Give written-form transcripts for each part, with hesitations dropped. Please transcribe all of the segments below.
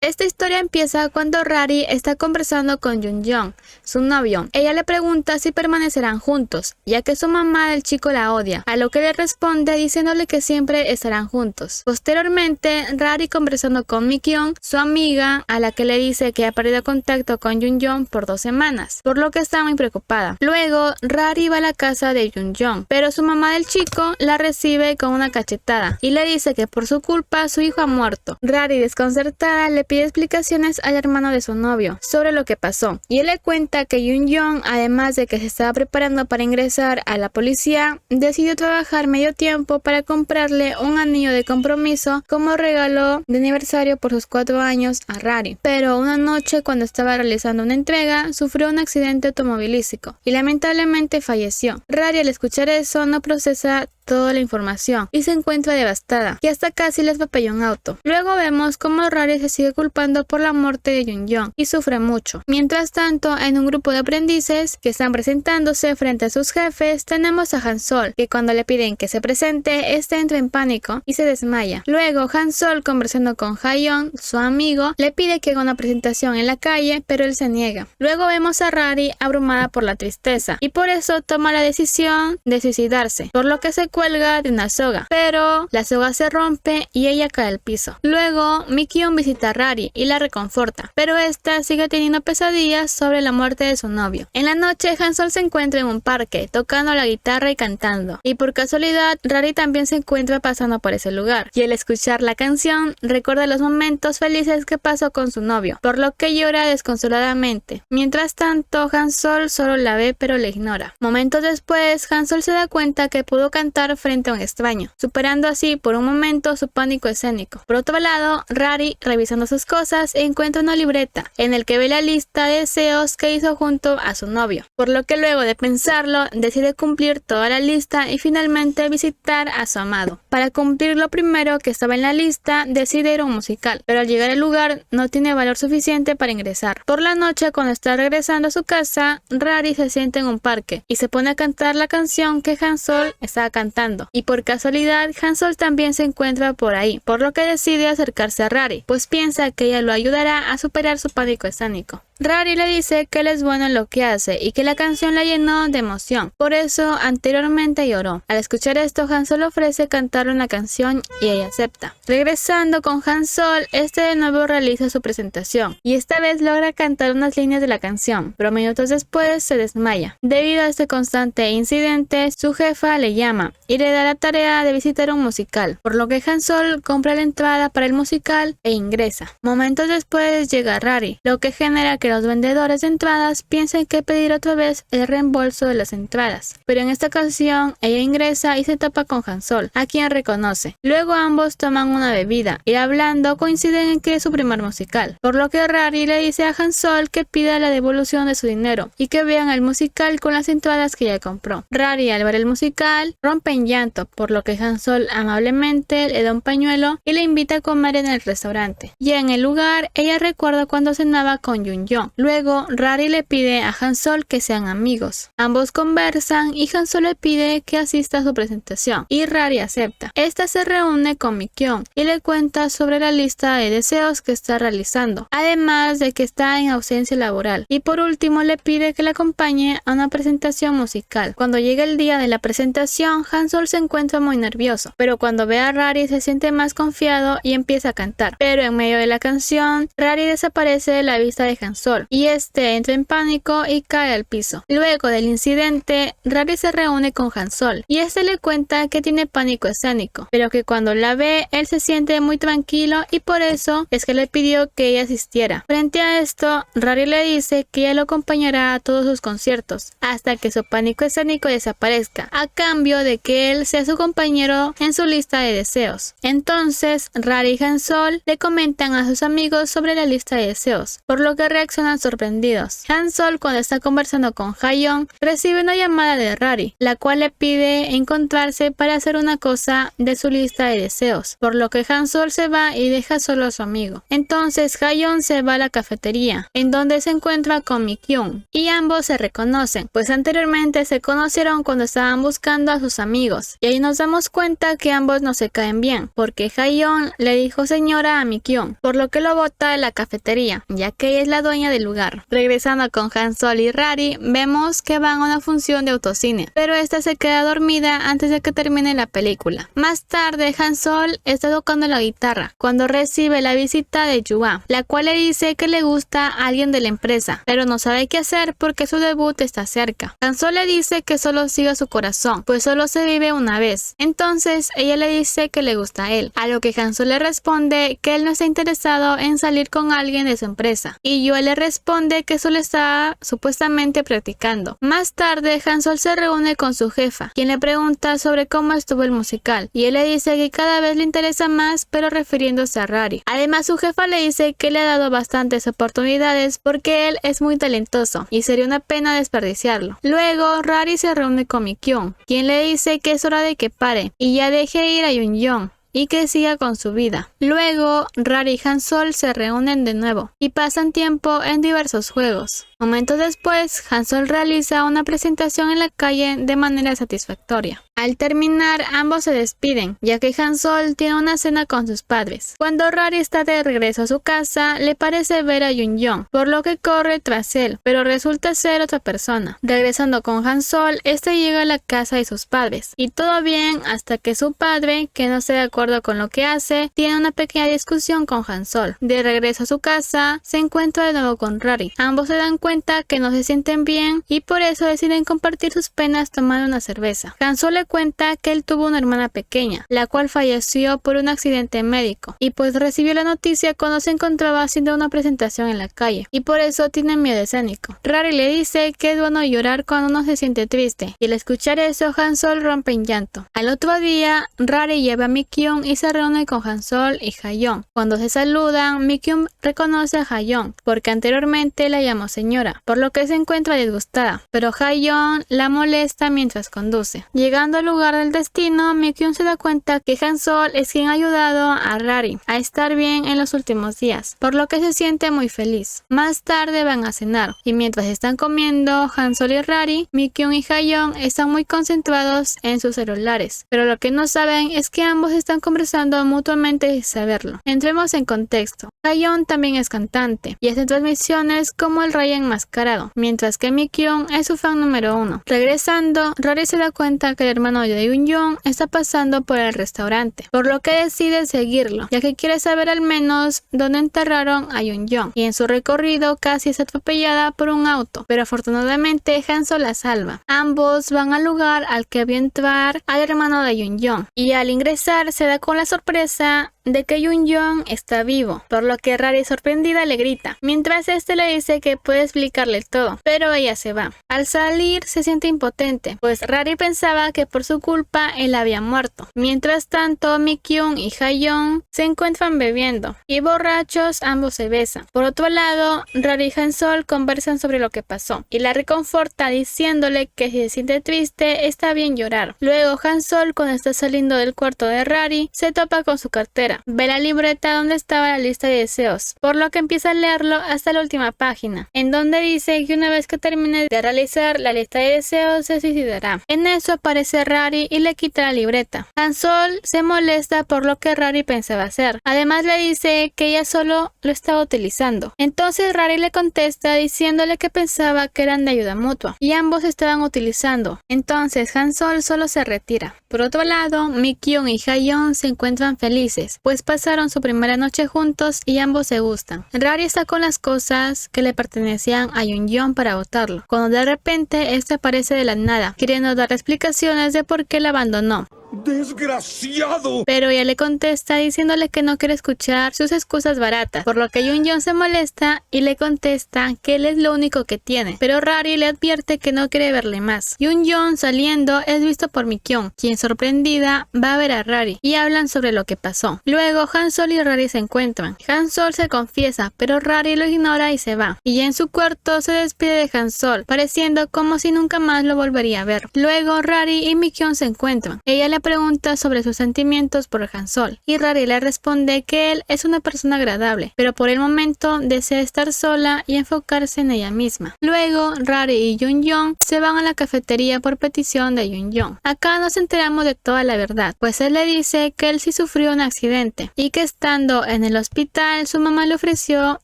Esta historia empieza cuando Rari está conversando con Jung-Yeon, su novio. Ella le pregunta si permanecerán juntos, ya que su mamá del chico la odia, a lo que le responde diciéndole que siempre estarán juntos. Posteriormente, Rari conversando con Mi-kyung, su amiga, a la que le dice que ha perdido contacto con Jung-Yeon por 2 semanas, por lo que está muy preocupada. Luego, Rari va a la casa de Jung-Yeon, pero su mamá del chico la recibe con una cachetada y le dice que por su culpa su hijo ha muerto. Rari, desconcertada, le pide explicaciones al hermano de su novio sobre lo que pasó, y él le cuenta que Jung-Yeon, además de que se estaba preparando para ingresar a la policía, decidió trabajar medio tiempo para comprarle un anillo de compromiso como regalo de aniversario por sus 4 años a Rari. Pero una noche, cuando estaba realizando una entrega, sufrió un accidente automovilístico y lamentablemente falleció. Rari, al escuchar eso, no procesa toda la información y se encuentra devastada, y hasta casi les atropella un auto. Luego vemos cómo Rari se sigue culpando por la muerte de Jung-Yeon y sufre mucho. Mientras tanto, en un grupo de aprendices que están presentándose frente a sus jefes, tenemos a Han-Sol, que cuando le piden que se presente, entra en pánico y se desmaya. Luego, Han-Sol, conversando con Ha-yeon, su amigo, le pide que haga una presentación en la calle, pero él se niega. Luego vemos a Rari abrumada por la tristeza y por eso toma la decisión de suicidarse, por lo que se cuelga de una soga, pero la soga se rompe y ella cae al piso. Luego, Mi-kyung visita a Rari y la reconforta, pero esta sigue teniendo pesadillas sobre la muerte de su novio. En la noche, Han-Sol se encuentra en un parque, tocando la guitarra y cantando, y por casualidad, Rari también se encuentra pasando por ese lugar, y al escuchar la canción, recuerda los momentos felices que pasó con su novio, por lo que llora desconsoladamente. Mientras tanto, Han-Sol solo la ve pero le ignora. Momentos después, Han-Sol se da cuenta que pudo cantar frente a un extraño, superando así por un momento su pánico escénico. Por otro lado, Rari, revisando sus cosas, encuentra una libreta en el que ve la lista de deseos que hizo junto a su novio, por lo que luego de pensarlo, decide cumplir toda la lista y finalmente visitar a su amado. Para cumplir lo primero que estaba en la lista, decide ir a un musical, pero al llegar al lugar no tiene valor suficiente para ingresar. Por la noche, cuando está regresando a su casa, Rari se sienta en un parque y se pone a cantar la canción que Han-Sol estaba cantando, y por casualidad Han-Sol también se encuentra por ahí, por lo que decide acercarse a Rari, pues piensa que ella lo ayudará a superar su pánico escénico. Rari le dice que él es bueno en lo que hace y que la canción la llenó de emoción, por eso anteriormente lloró. Al escuchar esto, Han-Sol ofrece cantar una canción y ella acepta. Regresando con Han-Sol, de nuevo realiza su presentación y esta vez logra cantar unas líneas de la canción, pero minutos después se desmaya. Debido a este constante incidente, su jefa le llama y le da la tarea de visitar un musical, por lo que Han-Sol compra la entrada para el musical e ingresa. Momentos después llega Rari, lo que genera que los vendedores de entradas piensen que pedir otra vez el reembolso de las entradas, pero en esta ocasión ella ingresa y se topa con Han-Sol, a quien reconoce. Luego ambos toman una bebida y hablando coinciden en que es su primer musical, por lo que Rari le dice a Han-Sol que pida la devolución de su dinero y que vean el musical con las entradas que ella compró. Rari, al ver el musical, rompe en llanto, por lo que Han-Sol amablemente le da un pañuelo y le invita a comer en el restaurante. Ya en el lugar, ella recuerda cuando cenaba con Jung-Yeon. Luego, Rari le pide a Han-Sol que sean amigos. Ambos conversan y Han-Sol le pide que asista a su presentación y Rari acepta. Esta se reúne con Mi-kyung y le cuenta sobre la lista de deseos que está realizando, además de que está en ausencia laboral. Y por último le pide que le acompañe a una presentación musical. Cuando llega el día de la presentación, Han-Sol se encuentra muy nervioso, pero cuando ve a Rari se siente más confiado y empieza a cantar. Pero en medio de la canción, Rari desaparece de la vista de Han-Sol y entra en pánico y cae al piso. Luego del incidente, Rari se reúne con Han-Sol y le cuenta que tiene pánico escénico, pero que cuando la ve, él se siente muy tranquilo y por eso es que le pidió que ella asistiera. Frente a esto, Rari le dice que ella lo acompañará a todos sus conciertos hasta que su pánico escénico desaparezca, a cambio de que él sea su compañero en su lista de deseos. Entonces, Rari y Han-Sol le comentan a sus amigos sobre la lista de deseos, por lo que reaccionan sorprendidos. Han-Sol, cuando está conversando con Ha-yeon, recibe una llamada de Rari, la cual le pide encontrarse para hacer una cosa de su lista de deseos, por lo que Han-Sol se va y deja solo a su amigo. Entonces Ha-yeon se va a la cafetería, en donde se encuentra con Mi-kyung, y ambos se reconocen, pues anteriormente se conocieron cuando estaban buscando a sus amigos. amigos, y ahí nos damos cuenta que ambos no se caen bien, porque Hayeon le dijo señora a Mi-kyung, por lo que lo bota de la cafetería, ya que ella es la dueña del lugar. Regresando con Han-sol y Rari, vemos que van a una función de autocine, pero esta se queda dormida antes de que termine la película. Más tarde, Han-sol está tocando la guitarra, cuando recibe la visita de Yua, la cual le dice que le gusta a alguien de la empresa, pero no sabe qué hacer porque su debut está cerca. Han-sol le dice que solo siga su corazón, pues solo se vive una vez. Entonces, ella le dice que le gusta a él, a lo que Han-sol le responde que él no está interesado en salir con alguien de su empresa, y Yua le responde que solo está supuestamente practicando. Más tarde, Han-sol se reúne con su jefa, quien le pregunta sobre cómo estuvo el musical, y él le dice que cada vez le interesa más, pero refiriéndose a Rari. Además, su jefa le dice que le ha dado bastantes oportunidades porque él es muy talentoso y sería una pena desperdiciarlo. Luego, Rari se reúne con Mi-kyung, quien le dice que es hora de que pare y ya deje ir a Yun-jong y que siga con su vida. Luego, Rari y Han-sol se reúnen de nuevo y pasan tiempo en diversos juegos. Momentos después, Han-sol realiza una presentación en la calle de manera satisfactoria. Al terminar, ambos se despiden, ya que Han-sol tiene una cena con sus padres. Cuando Rari está de regreso a su casa, le parece ver a Yun-jong, por lo que corre tras él, pero resulta ser otra persona. Regresando con Han-sol, este llega a la casa de sus padres, y todo bien hasta que su padre, que no está de acuerdo con lo que hace, tiene una pequeña discusión con Han-sol. De regreso a su casa, se encuentra de nuevo con Rari. Ambos se dan cuenta que no se sienten bien y por eso deciden compartir sus penas tomando una cerveza. Han-sol le cuenta que él tuvo una hermana pequeña, la cual falleció por un accidente médico, y pues recibió la noticia cuando se encontraba haciendo una presentación en la calle, y por eso tiene miedo escénico. Rari le dice que es bueno llorar cuando uno se siente triste, y al escuchar eso, Han-sol rompe en llanto. Al otro día, Rari lleva a Mi-kyung y se reúne con Han-sol y Hayeon. Cuando se saludan, Mi-kyung reconoce a Hayeon, porque anteriormente la llamó señora, por lo que se encuentra disgustada, pero Hayeon la molesta mientras conduce. Llegando al lugar del destino, Mi-kyung se da cuenta que Han-sol es quien ha ayudado a Rari a estar bien en los últimos días, por lo que se siente muy feliz. Más tarde van a cenar, y mientras están comiendo, Han-sol y Rari, Mi-kyung y Hayeon están muy concentrados en sus celulares, pero lo que no saben es que ambos están conversando mutuamente sin saberlo. Entremos en contexto. Hayeon también es cantante, y hace transmisiones como el Rey enmascarado, mientras que Mi-kyung es su fan número 1. Regresando, Rari se da cuenta que el hermano de Yun-jong está pasando por el restaurante, por lo que decide seguirlo, ya que quiere saber al menos dónde enterraron a Yun-jong, y en su recorrido casi es atropellada por un auto, pero afortunadamente Han-sol la salva. Ambos van al lugar al que vio entrar al hermano de Yun-jong, y al ingresar se da con la sorpresa de que Yun-jong está vivo, por lo que Rari sorprendida le grita, mientras este le dice que puede explicarle todo, pero ella se va. Al salir se siente impotente, pues Rari pensaba que por su culpa él había muerto. Mientras tanto, Mi-kyung y Hayeon se encuentran bebiendo, y borrachos ambos se besan. Por otro lado, Rari y Han-sol conversan sobre lo que pasó, y la reconforta diciéndole que si se siente triste está bien llorar. Luego Han-sol, cuando está saliendo del cuarto de Rari, se topa con su cartera. Ve la libreta donde estaba la lista de deseos, por lo que empieza a leerlo hasta la última página, en donde dice que una vez que termine de realizar la lista de deseos se suicidará. En eso aparece Rari y le quita la libreta. Han-sol se molesta por lo que Rari pensaba hacer. Además le dice que ella solo lo estaba utilizando. Entonces Rari le contesta diciéndole que pensaba que eran de ayuda mutua y ambos estaban utilizando. Entonces Han-sol solo se retira. Por otro lado, Mi-kyung y Hayeon se encuentran felices, pues pasaron su primera noche juntos y ambos se gustan. Rari está con las cosas que le pertenecían a Yun-jong para botarlo, cuando de repente este aparece de la nada, queriendo dar explicaciones de por qué la abandonó. ¡Desgraciado! Pero ella le contesta diciéndole que no quiere escuchar sus excusas baratas, por lo que Yun-jong se molesta y le contesta que él es lo único que tiene, pero Rari le advierte que no quiere verle más. Yun-jong saliendo es visto por Mi-kyung, quien sorprendida va a ver a Rari y hablan sobre lo que pasó. Luego Han-sol y Rari se encuentran. Han-sol se confiesa, pero Rari lo ignora y se va, y ya en su cuarto se despide de Han-sol, pareciendo como si nunca más lo volvería a ver. Luego Rari y Mi-kyung se encuentran. Ella le le pregunta sobre sus sentimientos por Han-Sol, y Rari le responde que él es una persona agradable, pero por el momento desea estar sola y enfocarse en ella misma. Luego, Rari y Jun-Young se van a la cafetería por petición de Jun-Young. Acá nos enteramos de toda la verdad, pues él le dice que él sí sufrió un accidente y que estando en el hospital su mamá le ofreció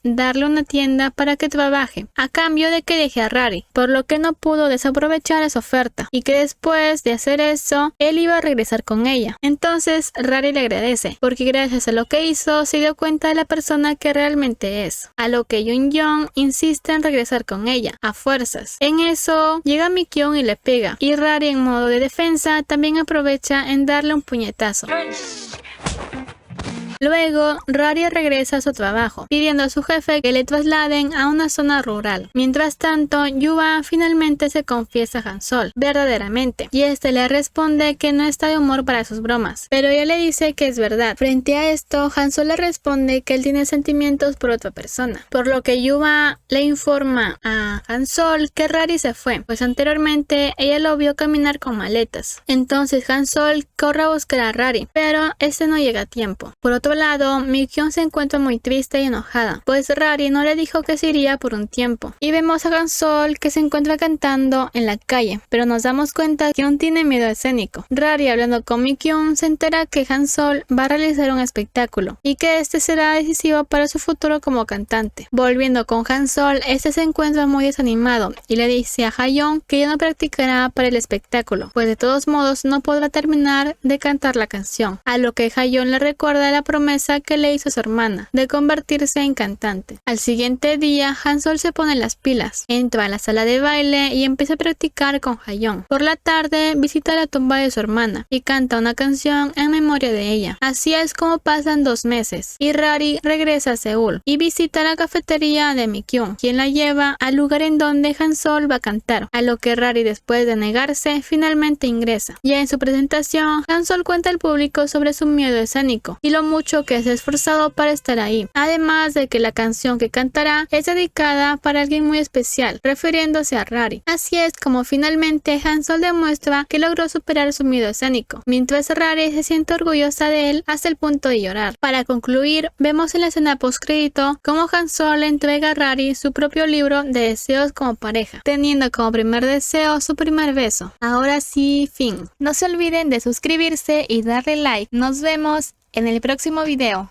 darle una tienda para que trabaje, a cambio de que deje a Rari, por lo que no pudo desaprovechar esa oferta y que después de hacer eso, él iba a regresar con ella. Entonces Rari le agradece, porque gracias a lo que hizo se dio cuenta de la persona que realmente es, a lo que Jun-Young insiste en regresar con ella, a fuerzas. En eso, llega Mi-kyung y le pega, y Rari en modo de defensa también aprovecha en darle un puñetazo. Luego, Rari regresa a su trabajo, pidiendo a su jefe que le trasladen a una zona rural. Mientras tanto, Yuba finalmente se confiesa a Han-Sol, verdaderamente, y este le responde que no está de humor para sus bromas, pero ella le dice que es verdad. Frente a esto, Han-Sol le responde que él tiene sentimientos por otra persona, por lo que Yuba le informa a Han-Sol que Rari se fue, pues anteriormente ella lo vio caminar con maletas. Entonces Han-Sol corre a buscar a Rari, pero este no llega a tiempo. Por otro lado, Mi-kyung se encuentra muy triste y enojada, pues Rari no le dijo que se iría por un tiempo. Y vemos a Han-Sol que se encuentra cantando en la calle, pero nos damos cuenta que no tiene miedo escénico. Rari, hablando con Mi-kyung, se entera que Han-Sol va a realizar un espectáculo y que este será decisivo para su futuro como cantante. Volviendo con Han-Sol, este se encuentra muy desanimado y le dice a Ha-young que ya no practicará para el espectáculo, pues de todos modos no podrá terminar de cantar la canción, a lo que Ha-young le recuerda la promesa que le hizo a su hermana de convertirse en cantante. Al siguiente día, Han-Sol se pone las pilas, entra a la sala de baile y empieza a practicar con Ha-young. Por la tarde, visita la tumba de su hermana y canta una canción en memoria de ella. Así es como pasan 2 meses y Rari regresa a Seúl y visita la cafetería de Mi-kyung, quien la lleva al lugar en donde Han-Sol va a cantar, a lo que Rari, después de negarse, finalmente ingresa. Ya en su presentación, Han-Sol cuenta al público sobre su miedo escénico y lo mucho que se ha esforzado para estar ahí, además de que la canción que cantará es dedicada para alguien muy especial, refiriéndose a Rari. Así es como finalmente Han-Sol demuestra que logró superar su miedo escénico, mientras Rari se siente orgullosa de él hasta el punto de llorar. Para concluir, vemos en la escena postcrédito cómo Han-Sol le entrega a Rari su propio libro de deseos como pareja, teniendo como primer deseo su primer beso. Ahora sí, fin. No se olviden de suscribirse y darle like. Nos vemos en el próximo video.